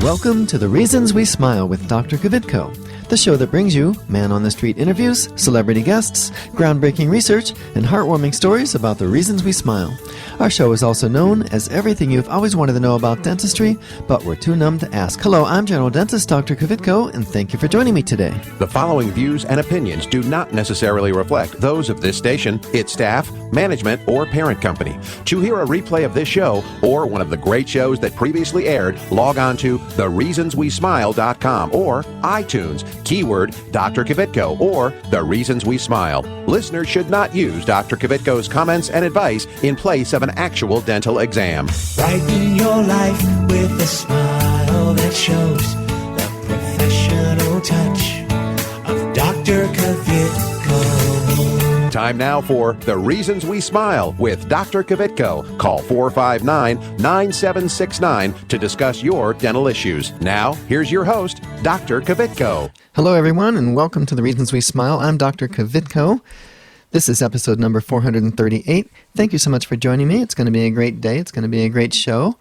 Welcome to The Reasons We Smile with Dr. Kavitko, the show that brings you man-on-the-street interviews, celebrity guests, groundbreaking research, and heartwarming stories about the reasons we smile. Our show is also known as everything you've always wanted to know about dentistry, but we're too numb to ask. Hello, I'm General Dentist Dr. Kavitko, and thank you for joining me today. The following views and opinions do not necessarily reflect those of this station, its staff, management, or parent company. To hear a replay of this show or one of the great shows that previously aired, log on to thereasonswesmile.com or iTunes, keyword Dr. Kavitko or The Reasons We Smile. Listeners should not use Dr. Kavitko's comments and advice in place of an actual dental exam. Brighten your life with a smile that shows the professional touch of Dr. Kavitko. Time now for The Reasons We Smile with Dr. Kavitko. Call 459-9769 to discuss your dental issues. Now, here's your host, Dr. Kavitko. Hello, everyone, and welcome to The Reasons We Smile. I'm Dr. Kavitko. This is episode number 438. Thank you so much for joining me. It's going to be a great day. It's going to be a great show.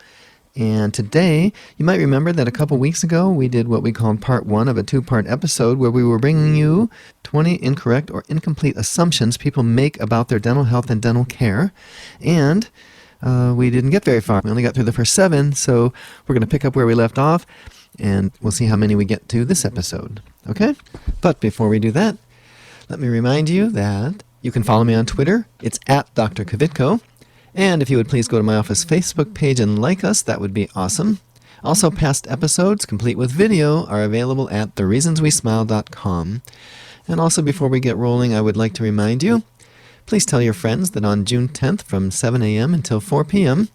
And today, you might remember that a couple weeks ago, we did what we called part one of a two-part episode where we were bringing you 20 incorrect or incomplete assumptions people make about their dental health and dental care. And we didn't get very far. We only got through the first 7, so we're going to pick up where we left off, and we'll see how many we get to this episode. Okay? But before we do that, let me remind you that you can follow me on Twitter. It's at Dr. Kavitko. And if you would please go to my office Facebook page and like us, that would be awesome. Also, past episodes, complete with video, are available at thereasonswesmile.com. And also, before we get rolling, I would like to remind you, please tell your friends that on June 10th from 7 a.m. until 4 p.m.,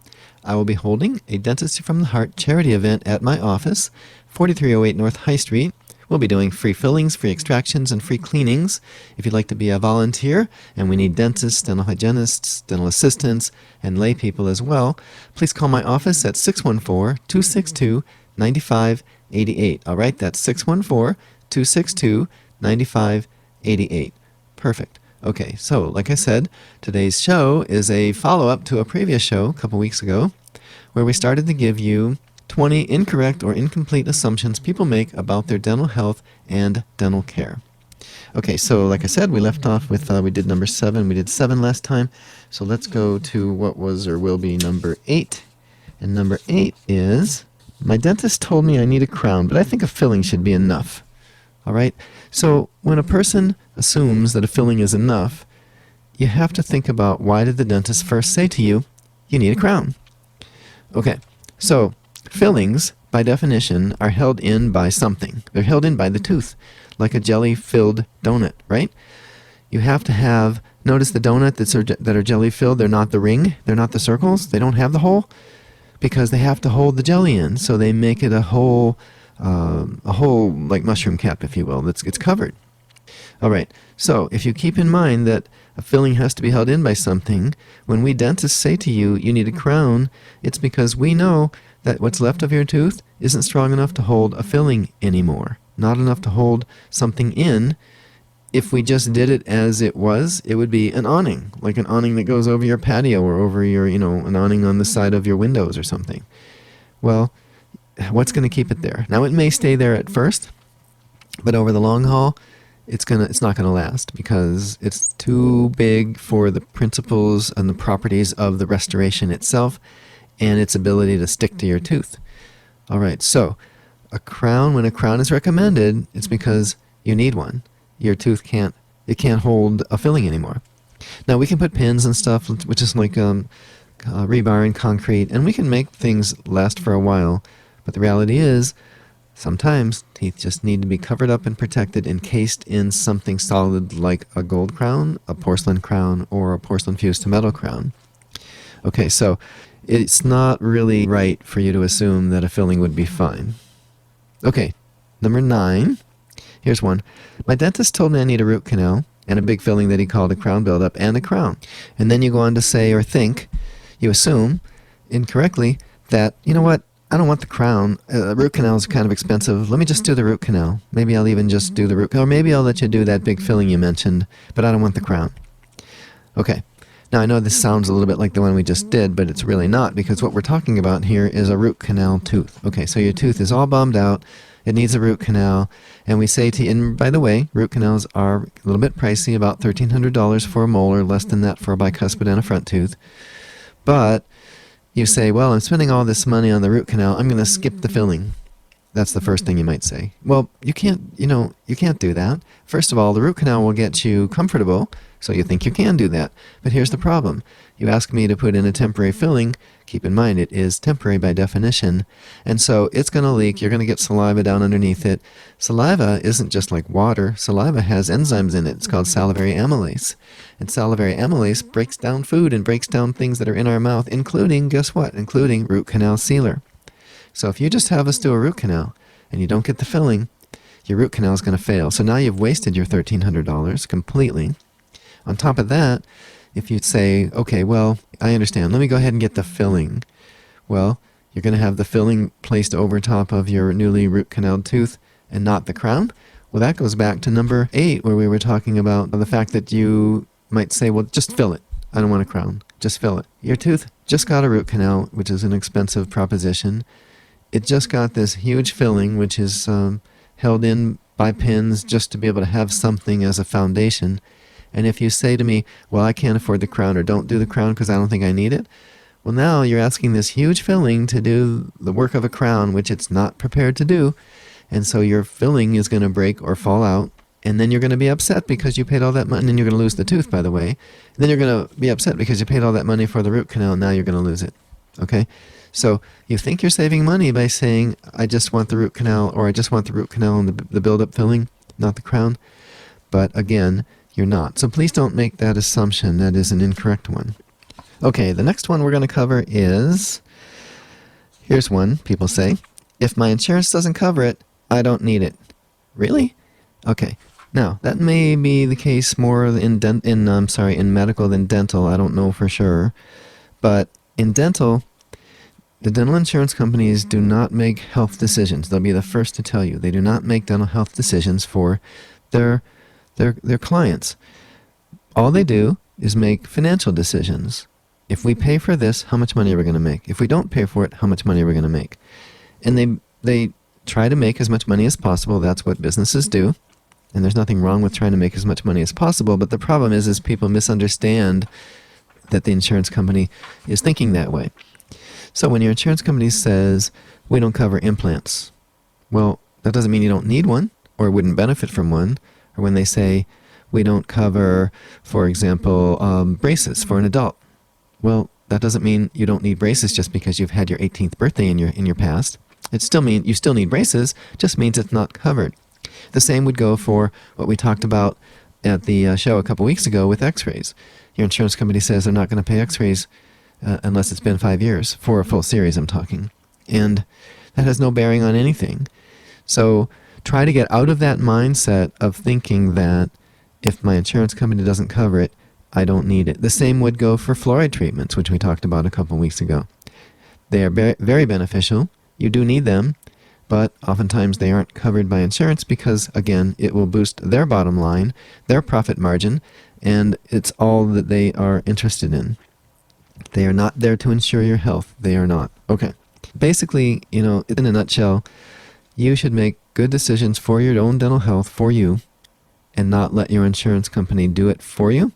I will be holding a Dentistry from the Heart charity event at my office, 4308 North High Street. We'll be doing free fillings, free extractions, and free cleanings. If you'd like to be a volunteer, and we need dentists, dental hygienists, dental assistants, and lay people as well, please call my office at 614-262-9588. All right, that's 614-262-9588. Perfect. Okay, so like I said, today's show is a follow-up to a previous show a couple weeks ago where we started to give you 20 incorrect or incomplete assumptions people make about their dental health and dental care. Okay, so like I said, we left off with, we did number 7. We did 7 last time. So let's go to what was or will be number 8. And number 8 is, my dentist told me I need a crown, but I think a filling should be enough. All right? So when a person assumes that a filling is enough, you have to think about, why did the dentist first say to you, you need a crown? Okay, so fillings, by definition, are held in by something. They're held in by the tooth, like a jelly-filled donut, right? You have to have, notice the donut that are jelly-filled, they're not the ring, they're not the circles, they don't have the hole, because they have to hold the jelly in, so they make it a whole like mushroom cap, if you will, it's covered. All right, so if you keep in mind that a filling has to be held in by something, when we dentists say to you, you need a crown, it's because we know that what's left of your tooth isn't strong enough to hold a filling anymore, not enough to hold something in. If we just did it as it was, it would be an awning, like an awning that goes over your patio or over your, an awning on the side of your windows or something. Well, what's going to keep it there? Now, it may stay there at first, but over the long haul, it's not going to last because it's too big for the principles and the properties of the restoration itself and its ability to stick to your tooth. All right, so a crown, when a crown is recommended, it's because you need one. Your tooth can't hold a filling anymore. Now, we can put pins and stuff, which is like rebar and concrete, and we can make things last for a while, but the reality is, sometimes teeth just need to be covered up and protected, encased in something solid like a gold crown, a porcelain crown, or a porcelain fused to metal crown. Okay, so it's not really right for you to assume that a filling would be fine. Okay, number 9. Here's one. My dentist told me I need a root canal and a big filling that he called a crown buildup and a crown. And then you go on to say or think, you assume incorrectly that, you know what, I don't want the crown. Root canal is kind of expensive. Let me just do the root canal. Maybe I'll even just do the root canal. Or maybe I'll let you do that big filling you mentioned, but I don't want the crown. Okay, Now, I know this sounds a little bit like the one we just did, but it's really not, because what we're talking about here is a root canal tooth. Okay, so your tooth is all bombed out. It needs a root canal. And we say to you, and by the way, root canals are a little bit pricey, about $1,300 for a molar, less than that for a bicuspid and a front tooth. But you say, well, I'm spending all this money on the root canal. I'm going to skip the filling. That's the first thing you might say. Well, you can't do that. First of all, the root canal will get you comfortable, so you think you can do that. But here's the problem. You ask me to put in a temporary filling. Keep in mind, it is temporary by definition. And so it's going to leak. You're going to get saliva down underneath it. Saliva isn't just like water. Saliva has enzymes in it. It's called salivary amylase. And salivary amylase breaks down food and breaks down things that are in our mouth, including, guess what? Including root canal sealer. So if you just have us do a root canal and you don't get the filling, your root canal is going to fail. So now you've wasted your $1,300 completely. On top of that, if you say, okay, well, I understand. Let me go ahead and get the filling. Well, you're going to have the filling placed over top of your newly root canal tooth and not the crown. Well, that goes back to number 8, where we were talking about the fact that you might say, well, just fill it. I don't want a crown. Just fill it. Your tooth just got a root canal, which is an expensive proposition. It just got this huge filling, which is held in by pins just to be able to have something as a foundation. And if you say to me, well, I can't afford the crown, or don't do the crown because I don't think I need it, well, now you're asking this huge filling to do the work of a crown, which it's not prepared to do. And so your filling is going to break or fall out. And then you're going to be upset because you paid all that money, and then you're going to lose the tooth, by the way. And then you're going to be upset because you paid all that money for the root canal, and now you're going to lose it. Okay? So you think you're saving money by saying, I just want the root canal, or I just want the root canal and the build-up filling, not the crown. But again, you're not. So please don't make that assumption. That is an incorrect one. Okay, the next one we're going to cover is, here's one people say, if my insurance doesn't cover it, I don't need it. Really? Okay. Now, that may be the case more in medical than dental. I don't know for sure. But in dental, the dental insurance companies do not make health decisions. They'll be the first to tell you. They do not make dental health decisions for their clients. All they do is make financial decisions. If we pay for this, how much money are we going to make? If we don't pay for it, how much money are we going to make? And they try to make as much money as possible. That's what businesses do. And there's nothing wrong with trying to make as much money as possible. But the problem is people misunderstand that the insurance company is thinking that way. So when your insurance company says, we don't cover implants, well, that doesn't mean you don't need one or wouldn't benefit from one. Or when they say, we don't cover, for example, braces for an adult. Well, that doesn't mean you don't need braces just because you've had your 18th birthday in your past. It still means you still need braces, just means it's not covered. The same would go for what we talked about at the show a couple weeks ago with x-rays. Your insurance company says they're not going to pay x-rays unless it's been 5 years, for a full series I'm talking. And that has no bearing on anything. So try to get out of that mindset of thinking that if my insurance company doesn't cover it, I don't need it. The same would go for fluoride treatments, which we talked about a couple weeks ago. They are very beneficial. You do need them, but oftentimes they aren't covered by insurance because, again, it will boost their bottom line, their profit margin, and it's all that they are interested in. They are not there to ensure your health. They are not. Okay. Basically, in a nutshell, you should make good decisions for your own dental health for you and not let your insurance company do it for you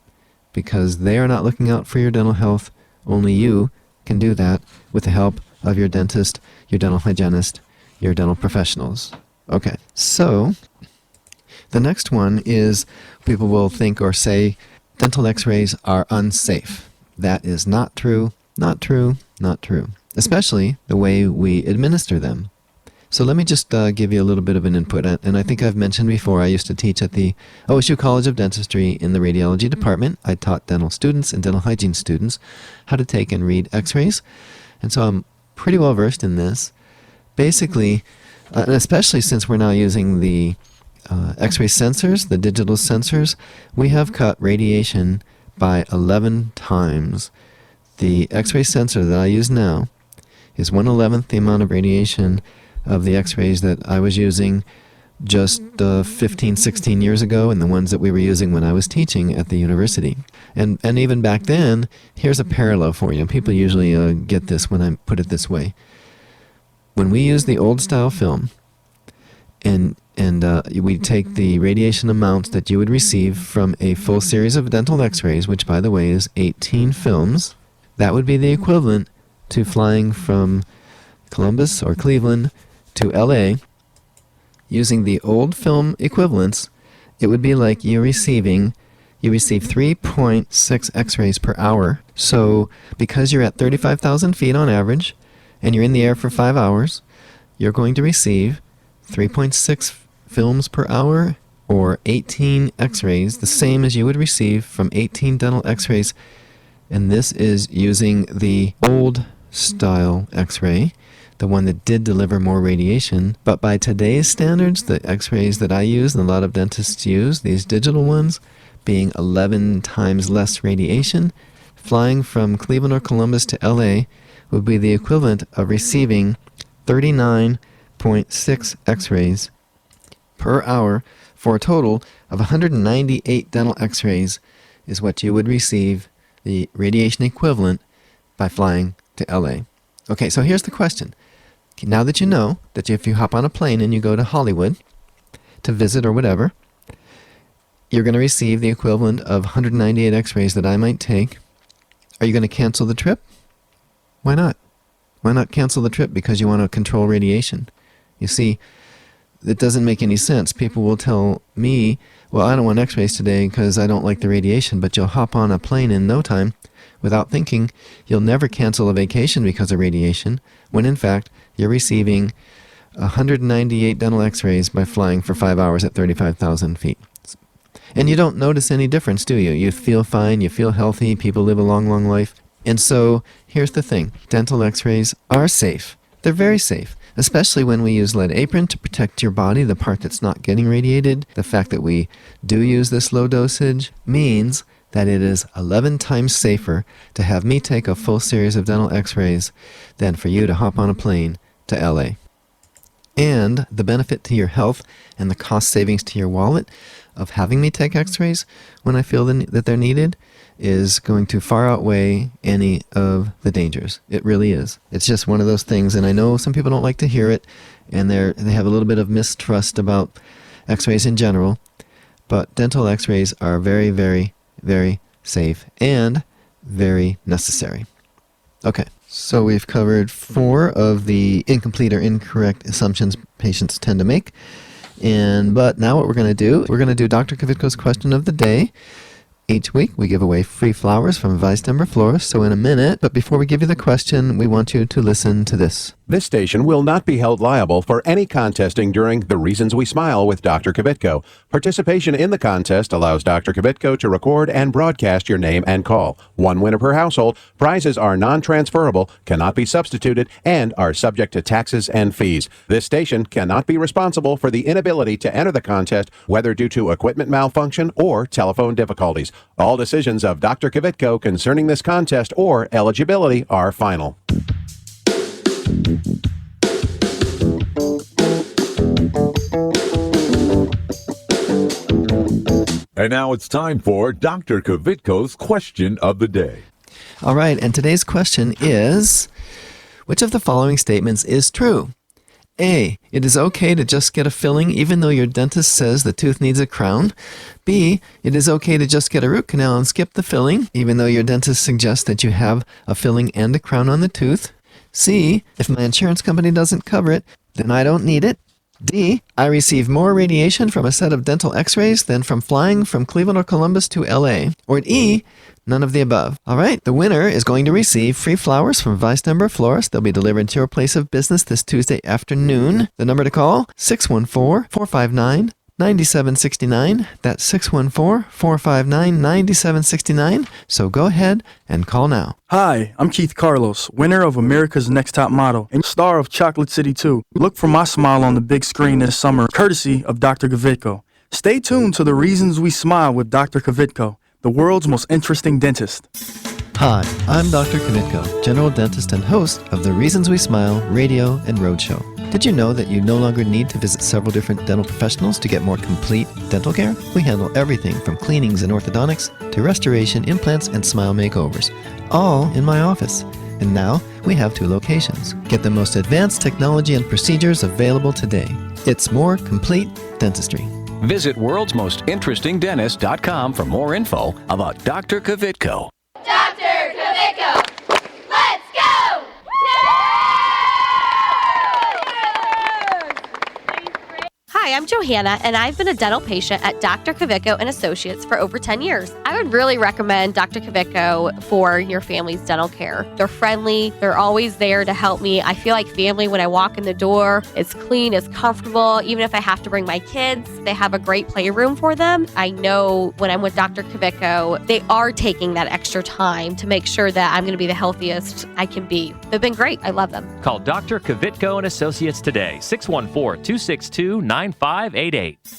because they are not looking out for your dental health. Only you can do that with the help of your dentist, your dental hygienist, your dental professionals. Okay. So the next one is people will think or say dental x-rays are unsafe. That is not true, not true, not true, especially the way we administer them. So let me just give you a little bit of an input. And I think I've mentioned before, I used to teach at the OSU College of Dentistry in the radiology department. I taught dental students and dental hygiene students how to take and read x-rays. And so I'm pretty well versed in this. Basically, and especially since we're now using the x-ray sensors, the digital sensors, we have cut radiation by 11 times. The x-ray sensor that I use now is 1/11 the amount of radiation of the x-rays that I was using just 15, 16 years ago and the ones that we were using when I was teaching at the university. And even back then, here's a parallel for you. People usually get this when I put it this way. When we use the old style film and we take the radiation amounts that you would receive from a full series of dental x-rays, which by the way is 18 films, that would be the equivalent to flying from Columbus or Cleveland to LA. Using the old film equivalents, it would be like you receive 3.6 x-rays per hour. So because you're at 35,000 feet on average and you're in the air for 5 hours, you're going to receive 3.6 films per hour or 18 x-rays, the same as you would receive from 18 dental x-rays. And this is using the old style x-ray, the one that did deliver more radiation. But by today's standards, the x-rays that I use and a lot of dentists use, these digital ones, being 11 times less radiation, flying from Cleveland or Columbus to LA would be the equivalent of receiving 39.6 x-rays per hour for a total of 198 dental x-rays is what you would receive, the radiation equivalent, by flying to LA. Okay, so here's the question. Now that you know that if you hop on a plane and you go to Hollywood to visit or whatever, you're going to receive the equivalent of 198 x-rays that I might take. Are you going to cancel the trip? Why not? Why not cancel the trip because you want to control radiation? You see, it doesn't make any sense. People will tell me, well, I don't want x-rays today because I don't like the radiation, but you'll hop on a plane in no time without thinking. You'll never cancel a vacation because of radiation, when in fact you're receiving 198 dental x-rays by flying for 5 hours at 35,000 feet. And you don't notice any difference, do you? You feel fine, you feel healthy, people live a long, long life. And so here's the thing. Dental x-rays are safe. They're very safe, especially when we use lead apron to protect your body, the part that's not getting radiated. The fact that we do use this low dosage means that it is 11 times safer to have me take a full series of dental x-rays than for you to hop on a plane to LA. And the benefit to your health and the cost savings to your wallet of having me take x-rays when I feel that they're needed is going to far outweigh any of the dangers. It really is. It's just one of those things, and I know some people don't like to hear it, and they have a little bit of mistrust about x-rays in general, but dental x-rays are very, very, very safe and very necessary. Okay, so we've covered 4 of the incomplete or incorrect assumptions patients tend to make. But now what we're going to do Dr. Kvitko's question of the day. Each week we give away free flowers from Weistember Florist, so in a minute, but before we give you the question, we want you to listen to this. This station will not be held liable for any contesting during The Reasons We Smile with Dr. Kvitko. Participation in the contest allows Dr. Kvitko to record and broadcast your name and call. 1 winner per household. Prizes are non-transferable, cannot be substituted, and are subject to taxes and fees. This station cannot be responsible for the inability to enter the contest, whether due to equipment malfunction or telephone difficulties. All decisions of Dr. Kvitko concerning this contest or eligibility are final. And now it's time for Dr. Kvitko's question of the day. All right, and today's question is, which of the following statements is true? A, it is okay to just get a filling even though your dentist says the tooth needs a crown. B, it is okay to just get a root canal and skip the filling even though your dentist suggests that you have a filling and a crown on the tooth. C, if my insurance company doesn't cover it, then I don't need it. D, I receive more radiation from a set of dental x-rays than from flying from Cleveland or Columbus to LA. Or E, none of the above. All right, the winner is going to receive free flowers from Weistember Florist. They'll be delivered to your place of business this Tuesday afternoon. The number to call, 614-459-9769. That's 614-459-9769. So go ahead and call now. Hi, I'm Keith Carlos, winner of America's Next Top Model and star of Chocolate City 2. Look for my smile on the big screen this summer, courtesy of Dr. Kvitko. Stay tuned to The Reasons We Smile with Dr. Kvitko, the world's most interesting dentist. Hi, I'm Dr. Kvitko, general dentist and host of the Reasons We Smile radio and road show. Did you know that you no longer need to visit several different dental professionals to get more complete dental care? We handle everything from cleanings and orthodontics to restoration, implants, and smile makeovers, all in my office. And now we have 2 locations. Get the most advanced technology and procedures available today. It's more complete dentistry. Visit worldsmostinterestingdentist.com for more info about Dr. Kvitko. Dr. Kvitko! Let's go! Hi, I'm Johanna, and I've been a dental patient at Dr. Kvitko and Associates for over 10 years. I would really recommend Dr. Kvitko for your family's dental care. They're friendly. They're always there to help me. I feel like family when I walk in the door. It's clean, it's comfortable. Even if I have to bring my kids, they have a great playroom for them. I know when I'm with Dr. Kvitko, they are taking that extra time to make sure that I'm going to be the healthiest I can be. They've been great. I love them. Call Dr. Kvitko and Associates today, 614-262-9588.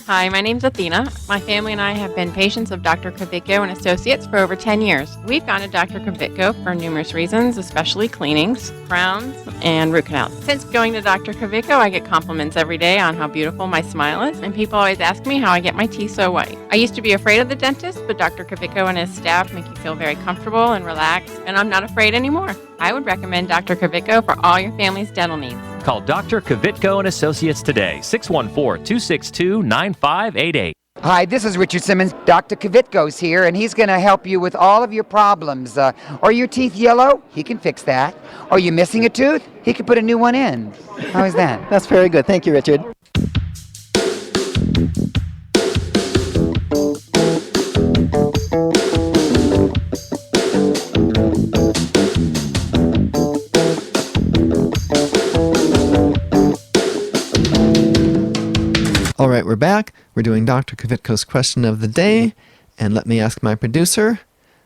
Hi, my name's Athena. My family and I have been patients of Dr. Kvitko and Associates for over 10 years. We've gone to Dr. Kvitko for numerous reasons, especially cleanings, crowns, and root canals. Since going to Dr. Kvitko, I get compliments every day on how beautiful my smile is, and people always ask me how I get my teeth so white. I used to be afraid of the dentist, but Dr. Kvitko and his staff make you feel very comfortable and relaxed, and I'm not afraid anymore. I would recommend Dr. Kvitko for all your family's dental needs. Call Dr. Kvitko and Associates today, 614-262-9588. Hi, this is Richard Simmons. Dr. Kvitko's here, and he's going to help you with all of your problems. Are your teeth yellow? He can fix that. Are you missing a tooth? He can put a new one in. How is that? That's very good. Thank you, Richard. All right, we're back. We're doing Dr. Kvitko's question of the day. And let me ask my producer,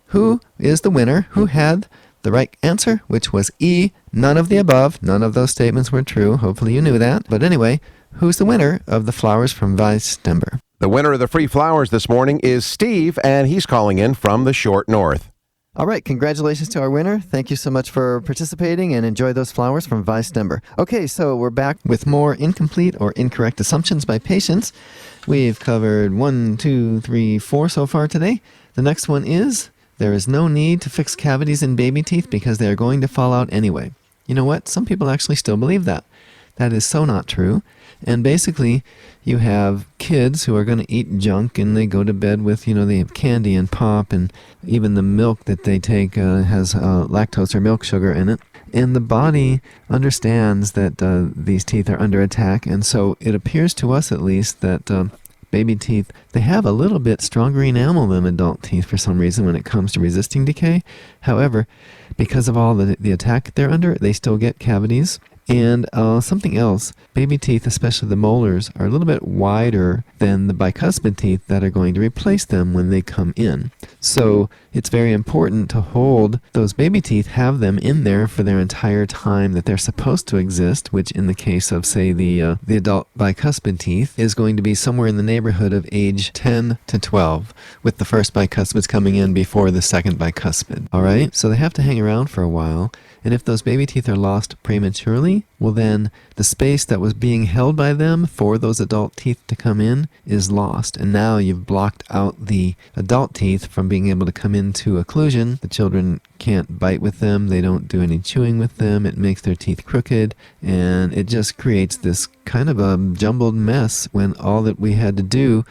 who is the winner? Who had the right answer, which was E, none of the above. None of those statements were true. Hopefully you knew that. But anyway, who's the winner of the flowers from Weiss Denver? The winner of the free flowers this morning is Steve, and he's calling in from the short north. All right, congratulations to our winner. Thank you so much for participating, and enjoy those flowers from Weiss Denver. Okay, so we're back with more incomplete or incorrect assumptions by patients. We've covered 1, 2, 3, 4 so far today. The next one is, there is no need to fix cavities in baby teeth because they are going to fall out anyway. You know what? Some people actually still believe that. That is so not true. And basically, you have kids who are going to eat junk, and they go to bed with, they have candy and pop, and even the milk that they take has lactose or milk sugar in it. And the body understands that these teeth are under attack, and so it appears to us at least that baby teeth, they have a little bit stronger enamel than adult teeth for some reason when it comes to resisting decay. However, because of all the attack they're under, they still get cavities. And something else, baby teeth, especially the molars, are a little bit wider than the bicuspid teeth that are going to replace them when they come in. So it's very important to hold those baby teeth, have them in there for their entire time that they're supposed to exist, which in the case of, say, the adult bicuspid teeth is going to be somewhere in the neighborhood of age 10 to 12, with the first bicuspids coming in before the second bicuspid. All right? So they have to hang around for a while. And if those baby teeth are lost prematurely, well then the space that was being held by them for those adult teeth to come in is lost. And now you've blocked out the adult teeth from being able to come into occlusion. The children can't bite with them. They don't do any chewing with them. It makes their teeth crooked. And it just creates this kind of a jumbled mess when all that we had to do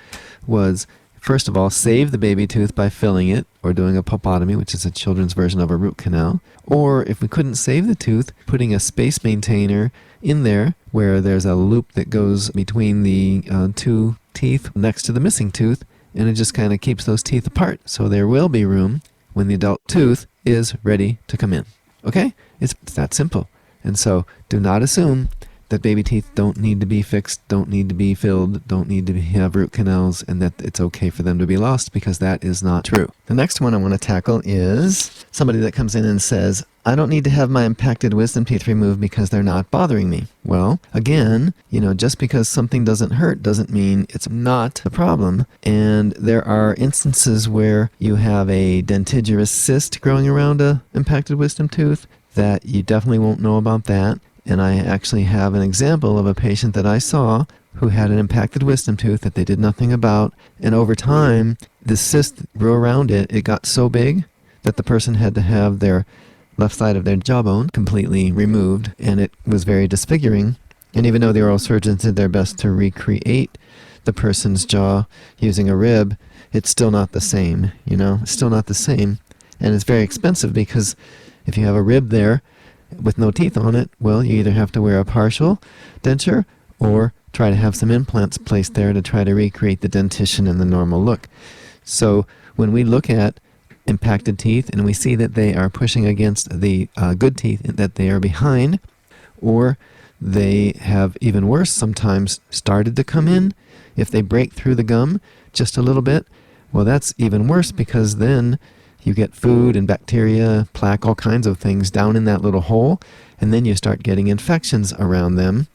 was, first of all, save the baby tooth by filling it or doing a pulpotomy, which is a children's version of a root canal. Or if we couldn't save the tooth, putting a space maintainer in there where there's a loop that goes between the 2 teeth next to the missing tooth, and it just kind of keeps those teeth apart. So there will be room when the adult tooth is ready to come in. Okay? It's that simple. And so do not assume that baby teeth don't need to be fixed, don't need to be filled, don't need to have root canals, and that it's okay for them to be lost, because that is not true. The next one I want to tackle is somebody that comes in and says, I don't need to have my impacted wisdom teeth removed because they're not bothering me. Well, again, just because something doesn't hurt doesn't mean it's not a problem. And there are instances where you have a dentigerous cyst growing around a impacted wisdom tooth that you definitely won't know about that. And I actually have an example of a patient that I saw who had an impacted wisdom tooth that they did nothing about. And over time, the cyst grew around it. It got so big that the person had to have their left side of their jawbone completely removed, and it was very disfiguring. And even though the oral surgeons did their best to recreate the person's jaw using a rib, it's still not the same, It's still not the same. And it's very expensive because if you have a rib there with no teeth on it, well, you either have to wear a partial denture or try to have some implants placed there to try to recreate the dentition and the normal look. So when we look at impacted teeth and we see that they are pushing against the good teeth, that they are behind, or they have, even worse, sometimes started to come in, if they break through the gum just a little bit, well, that's even worse, because then you get food and bacteria, plaque, all kinds of things down in that little hole, and then you start getting infections around them,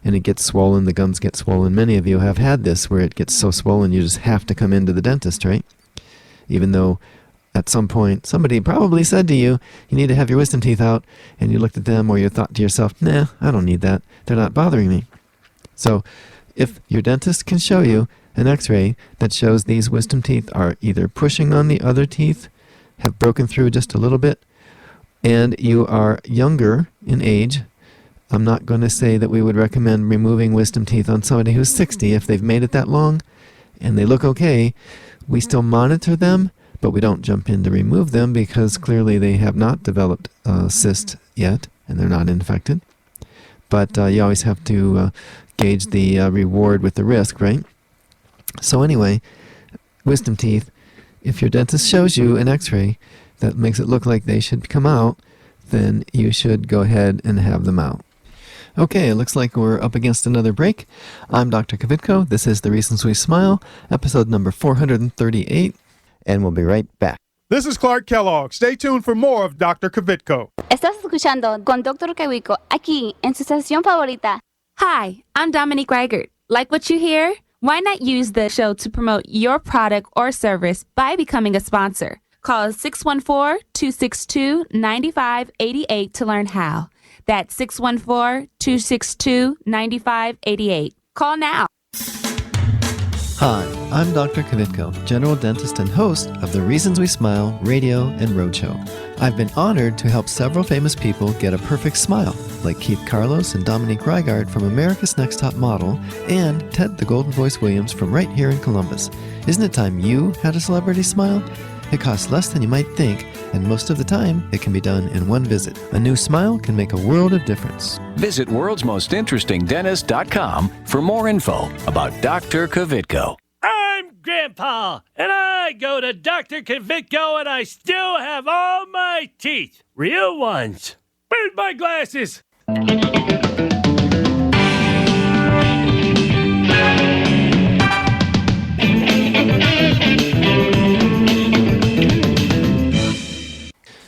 and it gets swollen, the gums get swollen. Many of you have had this where it gets so swollen you just have to come into the dentist, right? Even though at some point somebody probably said to you, you need to have your wisdom teeth out, and you looked at them, or you thought to yourself, nah, I don't need that. They're not bothering me. So if your dentist can show you an x-ray that shows these wisdom teeth are either pushing on the other teeth, have broken through just a little bit, and you are younger in age, I'm not going to say that we would recommend removing wisdom teeth on somebody who's 60 if they've made it that long and they look okay. We still monitor them, but we don't jump in to remove them because clearly they have not developed cyst yet and they're not infected. But you always have to gauge the reward with the risk, right? So anyway, wisdom teeth, if your dentist shows you an x-ray that makes it look like they should come out, then you should go ahead and have them out. Okay, it looks like we're up against another break. I'm Dr. Kvitko. This is The Reasons We Smile, episode number 438, and we'll be right back. This is Clark Kellogg. Stay tuned for more of Dr. Kvitko. Estás escuchando con Dr. Kvitko aquí en su estación favorita. Hi, I'm Dominique Reichert. Like what you hear? Why not use the show to promote your product or service by becoming a sponsor? Call 614-262-9588 to learn how. That's 614-262-9588. Call now. Hi, I'm Dr. Kvitko, general dentist and host of The Reasons We Smile radio and roadshow. I've been honored to help several famous people get a perfect smile, like Keith Carlos and Dominique Reigard from America's Next Top Model, and Ted the Golden Voice Williams from right here in Columbus. Isn't it time you had a celebrity smile? It costs less than you might think, and most of the time, it can be done in one visit. A new smile can make a world of difference. Visit worldsmostinterestingdentist.com for more info about Dr. Kvitko. I'm Grandpa, and I go to Dr. Kvitko, and I still have all my teeth. Real ones. Where's my glasses?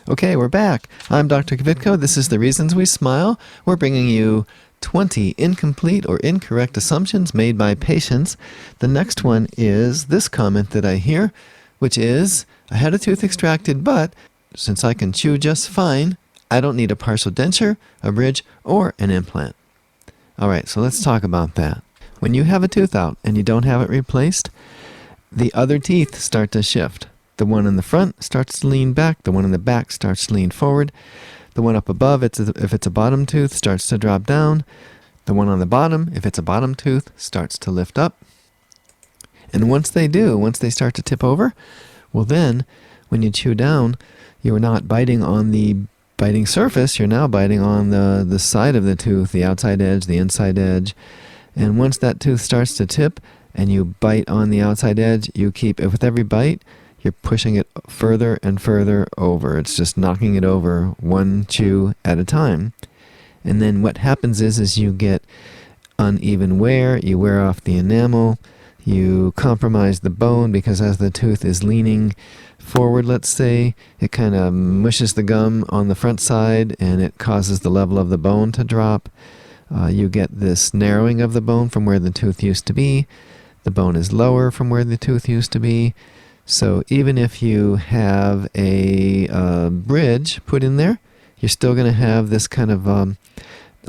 Okay, we're back. I'm Dr. Kvitko. This is The Reasons We Smile. We're bringing you 20 incomplete or incorrect assumptions made by patients. The next one is this comment that I hear, which is, I had a tooth extracted, but since I can chew just fine, I don't need a partial denture, a bridge, or an implant. All right, so let's talk about that. When you have a tooth out and you don't have it replaced, the other teeth start to shift. The one in the front starts to lean back. The one in the back starts to lean forward. The one up above, if it's a bottom tooth, starts to drop down. The one on the bottom, if it's a bottom tooth, starts to lift up. And once they start to tip over, well then, when you chew down, you're not biting on the biting surface. You're now biting on the side of the tooth, the outside edge, the inside edge. And once that tooth starts to tip and you bite on the outside edge, with every bite, you're pushing it further and further over. It's just knocking it over one chew at a time. And then what happens is you get uneven wear, you wear off the enamel, you compromise the bone because as the tooth is leaning forward, let's say, it kind of mushes the gum on the front side and it causes the level of the bone to drop. You get this narrowing of the bone from where the tooth used to be. The bone is lower from where the tooth used to be. So even if you have a bridge put in there, you're still going to have this kind of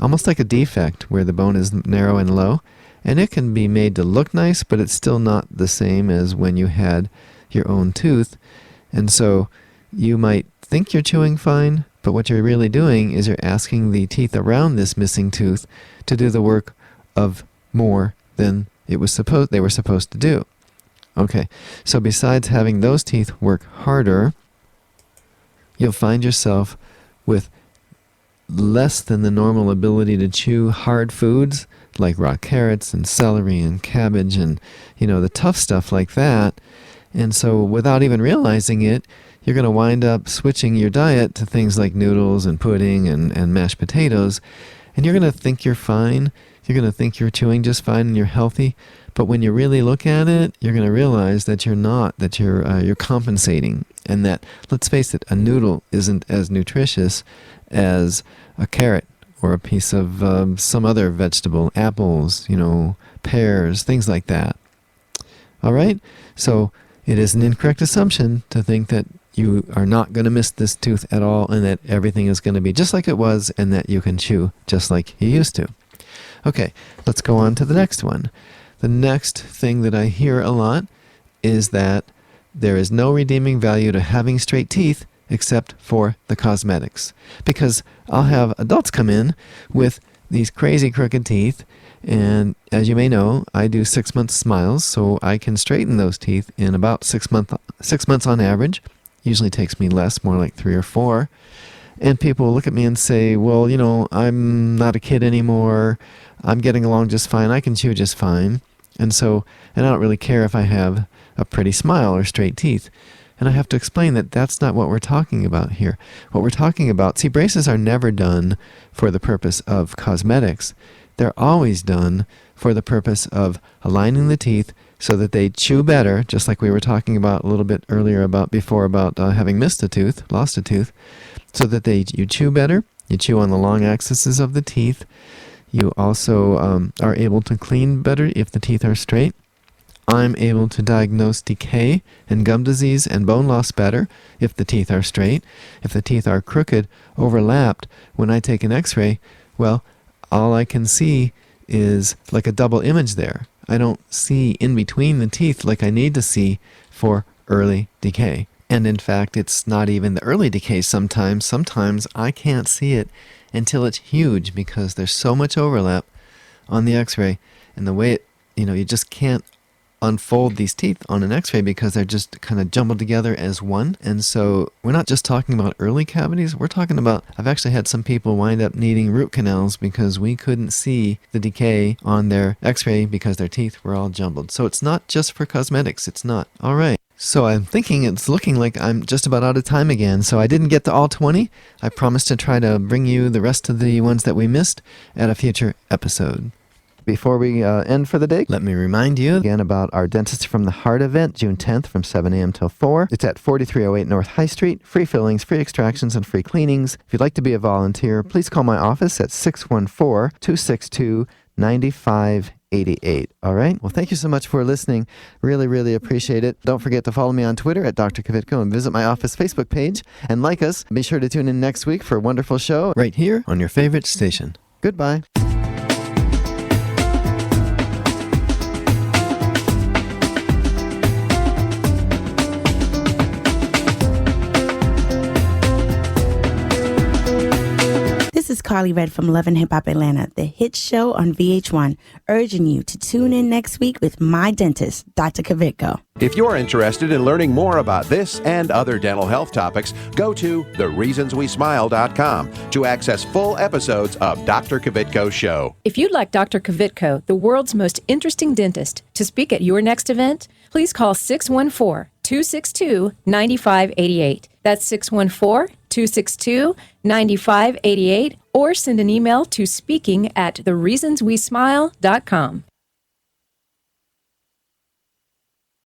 almost like a defect where the bone is narrow and low, and it can be made to look nice, but it's still not the same as when you had your own tooth. And so you might think you're chewing fine, but what you're really doing is you're asking the teeth around this missing tooth to do the work of more than they were supposed to do. Okay, so besides having those teeth work harder, you'll find yourself with less than the normal ability to chew hard foods like raw carrots and celery and cabbage and, the tough stuff like that. And so without even realizing it, you're going to wind up switching your diet to things like noodles and pudding and mashed potatoes. And you're going to think you're fine. You're going to think you're chewing just fine and you're healthy. But when you really look at it, you're going to realize that you're not, that you're compensating. And that, let's face it, a noodle isn't as nutritious as a carrot or a piece of some other vegetable, apples, pears, things like that. All right? So it is an incorrect assumption to think that you are not going to miss this tooth at all and that everything is going to be just like it was and that you can chew just like you used to. Okay, let's go on to the next one. The next thing that I hear a lot is that there is no redeeming value to having straight teeth except for the cosmetics. Because I'll have adults come in with these crazy crooked teeth, and as you may know, I do 6-month smiles, so I can straighten those teeth in about 6 months on average. Usually takes me less, more like 3 or 4. And people look at me and say, well, I'm not a kid anymore. I'm getting along just fine. I can chew just fine. And I don't really care if I have a pretty smile or straight teeth. And I have to explain that that's not what we're talking about here. What we're talking about, see, braces are never done for the purpose of cosmetics. They're always done for the purpose of aligning the teeth so that they chew better, just like we were talking about a little bit earlier about having lost a tooth, so that you chew better. You chew on the long axes of the teeth. You also are able to clean better if the teeth are straight. I'm able to diagnose decay and gum disease and bone loss better if the teeth are straight. If the teeth are crooked, overlapped, when I take an x-ray, well, all I can see is like a double image there. I don't see in between the teeth like I need to see for early decay. And in fact, it's not even the early decay sometimes. Sometimes I can't see it until it's huge because there's so much overlap on the x-ray. And the way it, you just can't unfold these teeth on an x-ray because they're just kind of jumbled together as one. And so we're not just talking about early cavities, we're talking about, I've actually had some people wind up needing root canals because we couldn't see the decay on their x-ray because their teeth were all jumbled. So it's not just for cosmetics, it's not. All right. So I'm thinking it's looking like I'm just about out of time again, so I didn't get to all 20. I promised to try to bring you the rest of the ones that we missed at a future episode. Before we end for the day, let me remind you again about our Dentist from the Heart event, June 10th from 7 a.m. till 4. It's at 4308 North High Street. Free fillings, free extractions, and free cleanings. If you'd like to be a volunteer, please call my office at 614-262-9588. All right? Well, thank you so much for listening. Really, really appreciate it. Don't forget to follow me on Twitter at Dr. Kvitko and visit my office Facebook page and like us. Be sure to tune in next week for a wonderful show right here on your favorite station. Goodbye. This is Carly Red from Love and Hip Hop Atlanta, the hit show on VH1, urging you to tune in next week with my dentist, Dr. Kvitko. If you're interested in learning more about this and other dental health topics, go to thereasonswesmile.com to access full episodes of Dr. Kvitko's show. If you'd like Dr. Kvitko, the world's most interesting dentist, to speak at your next event, please call 614-262-9588. That's 614-262-9588, or send an email to speaking@thereasonswesmile.com.